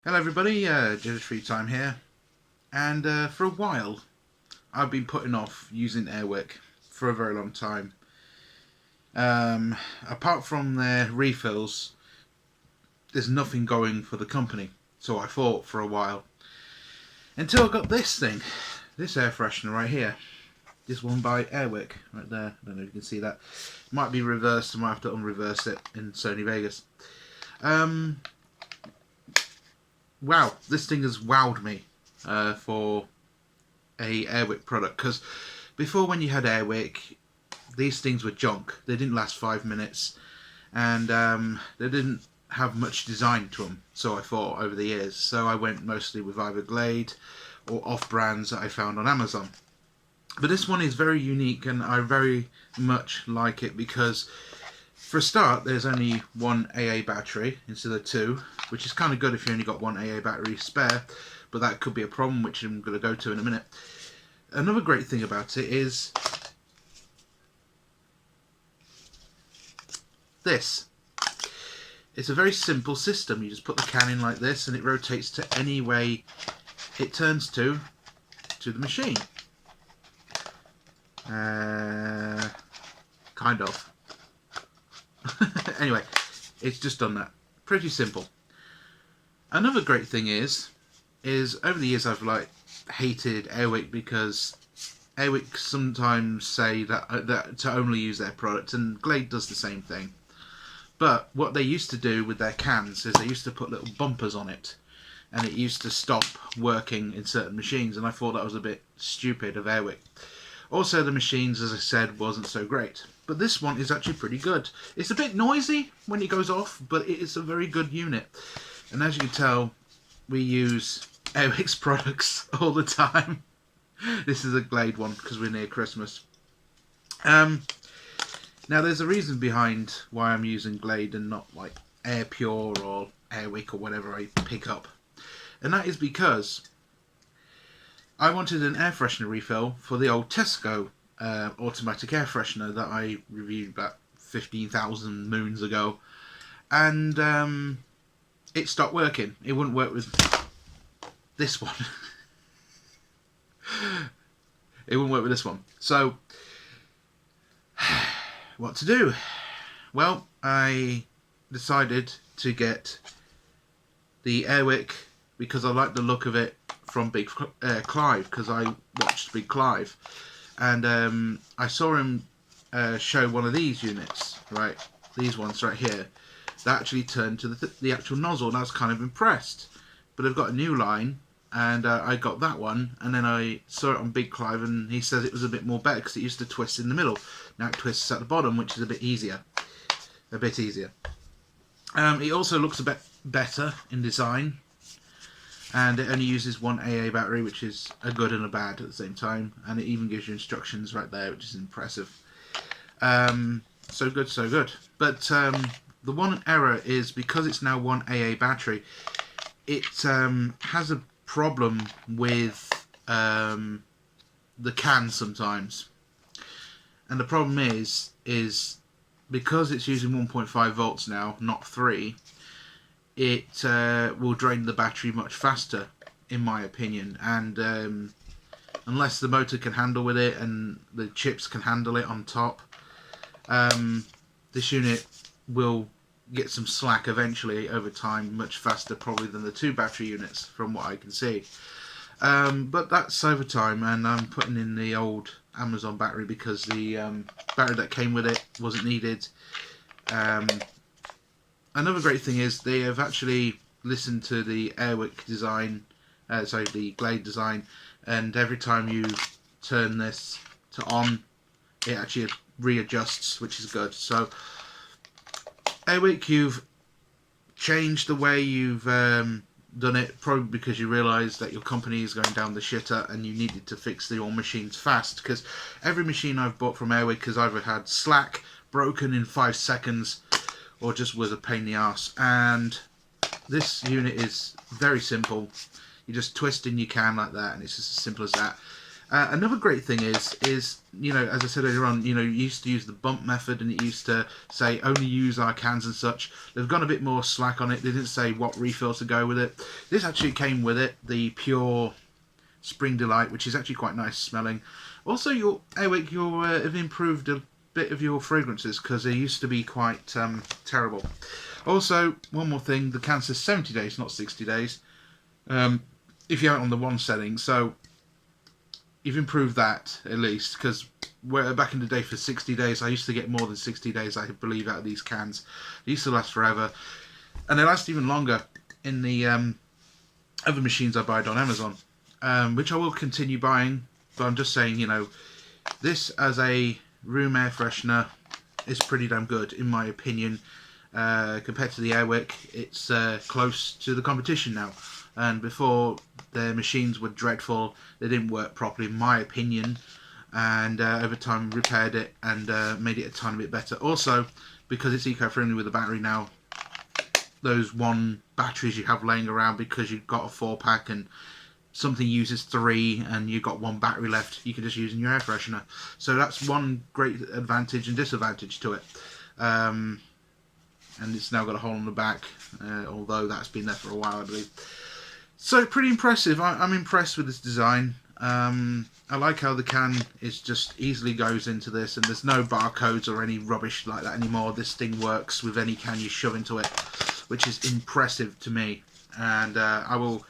Hello everybody, Judge Free Time here, and for a while I've been putting off using Airwick for a very long time. Apart from their refills, there's nothing going for the company, so I thought for a while. Until I got this thing, this air freshener right here. This one by Airwick, right there. I don't know if you can see that. It might be reversed, I might have to unreverse it in Sony Vegas. Wow, this thing has wowed me for a Airwick product, because before, when you had Airwick, these things were junk. They didn't last 5 minutes, and they didn't have much design to them, so I thought, over the years. So I went mostly with either Glade or off brands that I found on Amazon. But this one is very unique, and I very much like it because, for a start, there's only one AA battery instead of two, which is kind of good if you only got one AA battery spare, but that could be a problem, which I'm going to go to in a minute. Another great thing about it is this. It's a very simple system. You just put the can in like this, and it rotates to any way it turns to the machine. Kind of. Anyway, it's just done that. Pretty simple. Another great thing is over the years I've hated Airwick, because Airwick sometimes say that to only use their product, and Glade does the same thing. But what they used to do with their cans is they used to put little bumpers on it, and it used to stop working in certain machines, and I thought that was a bit stupid of Airwick. Also, the machines, as I said, wasn't so great. But this one is actually pretty good. It's a bit noisy when it goes off, but it is a very good unit. And as you can tell, we use Airwick's products all the time. This is a Glade one because we're near Christmas. Now, there's a reason behind why I'm using Glade and not like Air Pure or Airwick or whatever I pick up. And that is because I wanted an air freshener refill for the old Tesco automatic air freshener that I reviewed about 15,000 moons ago, and it stopped working. It wouldn't work with this one. It wouldn't work with this one. So, what to do? Well, I decided to get the Airwick because I like the look of it from Big Clive, because I watched Big Clive, and I saw him show one of these units, right, these ones right here, that actually turned to the actual nozzle, and I was kind of impressed. But I've got a new line, and I got that one, and then I saw it on Big Clive, and he says it was a bit more better because it used to twist in the middle. Now it twists at the bottom, which is a bit easier. It also looks a bit better in design, and it only uses one AA battery, which is a good and a bad at the same time, and it even gives you instructions right there, which is impressive. So good, so good. But the one error is, because it's now one AA battery, it has a problem with the can sometimes. And the problem is because it's using 1.5 volts now, not 3, it will drain the battery much faster, in my opinion. And unless the motor can handle with it and the chips can handle it on top, this unit will get some slack eventually over time, much faster probably than the 2 battery units, from what I can see. But that's over time, and I'm putting in the old Amazon battery because the battery that came with it wasn't needed. Another great thing is they have actually listened to the Airwick design, the Glade design, and every time you turn this to on, it actually readjusts, which is good. So Airwick, you've changed the way you've done it, probably because you realised that your company is going down the shitter and you needed to fix your machines fast, because every machine I've bought from Airwick has either had slack, broken in 5 seconds, or just was a pain in the arse. And this unit is very simple. You just twist in your can like that, and it's just as simple as that. Another great thing is you know, as I said earlier on, you know, you used to use the bump method, and it used to say only use our cans and such. They've gone a bit more slack on it. They didn't say what refill to go with it. This actually came with it, the pure Spring Delight, which is actually quite nice smelling. Also, your Airwick, you have improved a bit of your fragrances, because they used to be quite terrible. Also, one more thing, the can says 70 days, not 60 days. If you have it on the one setting, so you've improved that at least, because back in the day for 60 days, I used to get more than 60 days, I believe, out of these cans. They used to last forever, and they last even longer in the other machines I buy on Amazon, which I will continue buying, but I'm just saying, you know, this as a room air freshener is pretty damn good, in my opinion. Compared to the Airwick, it's close to the competition now. And before, their machines were dreadful. They didn't work properly, in my opinion. And over time, repaired it and made it a tiny bit better. Also, because it's eco-friendly with the battery now, those one batteries you have laying around because you've got a 4-pack and something uses 3 and you've got 1 battery left, you can just use in your air freshener. So that's one great advantage and disadvantage to it. And it's now got a hole in the back, although that's been there for a while, I believe. So pretty impressive. I'm impressed with this design. I like how the can is just easily goes into this, and there's no barcodes or any rubbish like that anymore. This thing works with any can you shove into it, which is impressive to me. And I will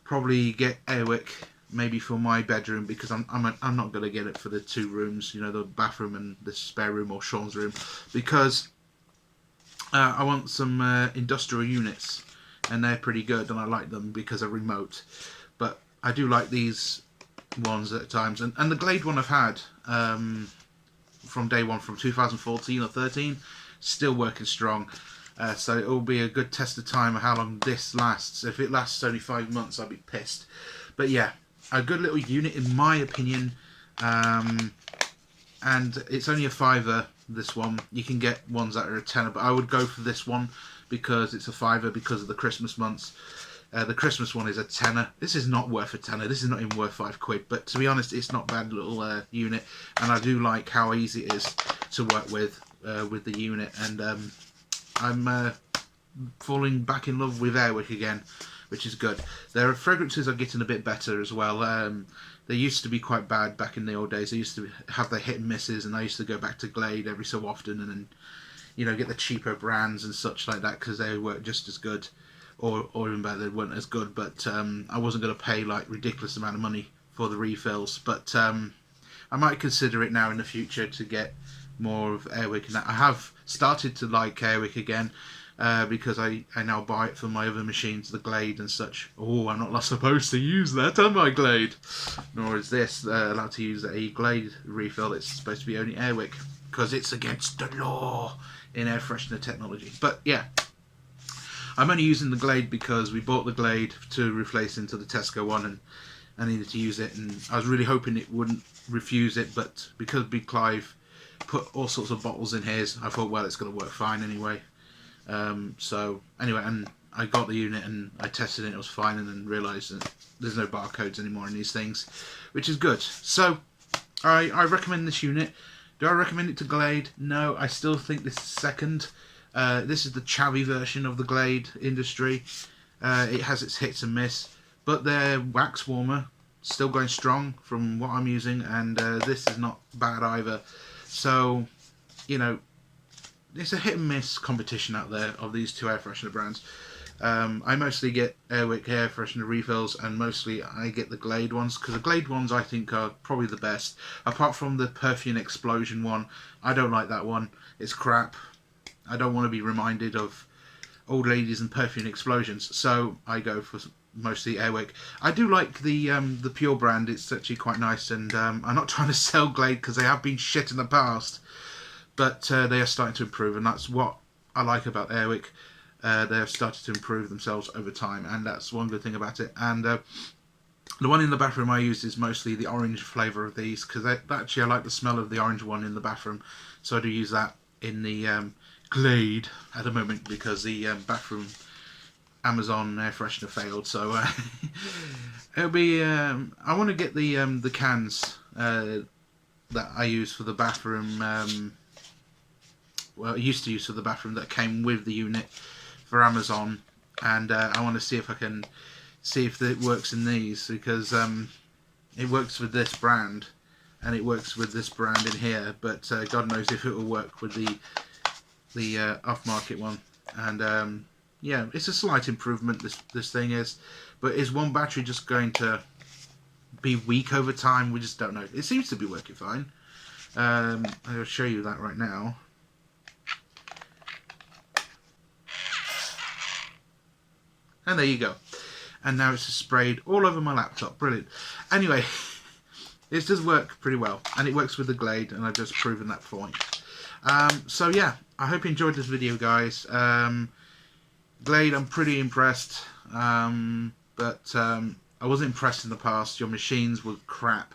probably get Airwick maybe for my bedroom, because I'm not going to get it for the 2 rooms, you know, the bathroom and the spare room or Sean's room, because I want some industrial units, and they're pretty good, and I like them because they're remote. But I do like these ones at times, and the Glade one I've had from day one, from 2014 or 13, still working strong. So it will be a good test of time of how long this lasts. If it lasts only 5 months, I'll be pissed. But yeah, a good little unit in my opinion, and it's only a £5. This one, you can get ones that are a tenner, but I would go for this one because it's a £5 because of the Christmas months. The Christmas one is a tenner. This is not worth a tenner. This is not even worth £5. But to be honest, it's not a bad little unit, and I do like how easy it is to work with the unit. And I'm falling back in love with Airwick again, which is good. Their fragrances are getting a bit better as well. They used to be quite bad back in the old days. They used to have their hit and misses, and I used to go back to Glade every so often, and then, you know, get the cheaper brands and such like that, because they weren't just as good, or even better, they weren't as good. But I wasn't going to pay like ridiculous amount of money for the refills. But I might consider it now in the future to get more of Airwick, and that. I have started to like Airwick again. Because I now buy it for my other machines, the Glade and such. Oh, I'm not supposed to use that on my Glade. Nor is this allowed to use a Glade refill. It's supposed to be only Airwick, because it's against the law in air freshener technology. But yeah, I'm only using the Glade because we bought the Glade to replace into the Tesco one, and I needed to use it, and I was really hoping it wouldn't refuse it, but because Big Clive put all sorts of bottles in his, I thought, well, it's going to work fine anyway. So anyway, and I got the unit and I tested it, it was fine, and then realised that there's no barcodes anymore in these things, which is good. So I recommend this unit. Do I recommend it to Glade? No, I still think this is second. This is the chavvy version of the Glade Industry. It has its hits and miss, but their wax warmer still going strong from what I'm using, and this is not bad either. So, you know, it's a hit and miss competition out there of these 2 air freshener brands. I mostly get Airwick air freshener refills, and mostly I get the Glade ones, because the Glade ones I think are probably the best. Apart from the Perfume Explosion one, I don't like that one. It's crap. I don't want to be reminded of old ladies and perfume explosions, so I go for mostly Airwick. I do like the Pure brand. It's actually quite nice, and I'm not trying to sell Glade because they have been shit in the past. But they are starting to improve, and that's what I like about Airwick. They have started to improve themselves over time, and that's one good thing about it. And the one in the bathroom I use is mostly the orange flavour of these, because actually I like the smell of the orange one in the bathroom, so I do use that in the Glade at the moment, because the bathroom Amazon air freshener failed, so it'll be. I want to get the cans that I use for the bathroom. Well, I used to use for the bathroom that came with the unit for Amazon, and I want to see if I can see if it works in these, because it works with this brand and it works with this brand in here, but God knows if it will work with the off-market one. And yeah, it's a slight improvement, this thing is, but is one battery just going to be weak over time? We just don't know. It seems to be working fine. I'll show you that right now. And there you go. And now it's just sprayed all over my laptop. Brilliant. Anyway, it does work pretty well, and it works with the Glade, and I've just proven that point. So yeah, I hope you enjoyed this video, guys. Glade, I'm pretty impressed, but I wasn't impressed in the past. Your machines were crap.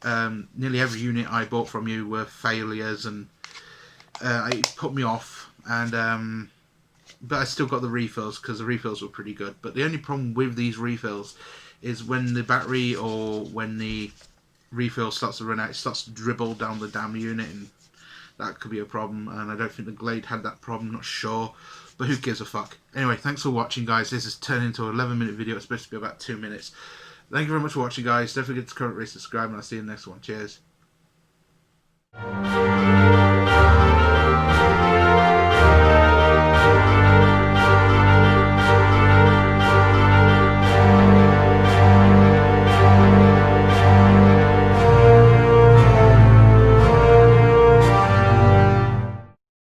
Nearly every unit I bought from you were failures, and it put me off. And but I still got the refills, because the refills were pretty good. But the only problem with these refills is when the battery or when the refill starts to run out, it starts to dribble down the damn unit, and that could be a problem. And I don't think the Glade had that problem, not sure, but who gives a fuck. Anyway, thanks for watching, guys. This has turned into an 11-minute video. It's supposed to be about 2 minutes. Thank you very much for watching, guys. Don't forget to comment, rate, subscribe, and I'll see you in the next one. Cheers.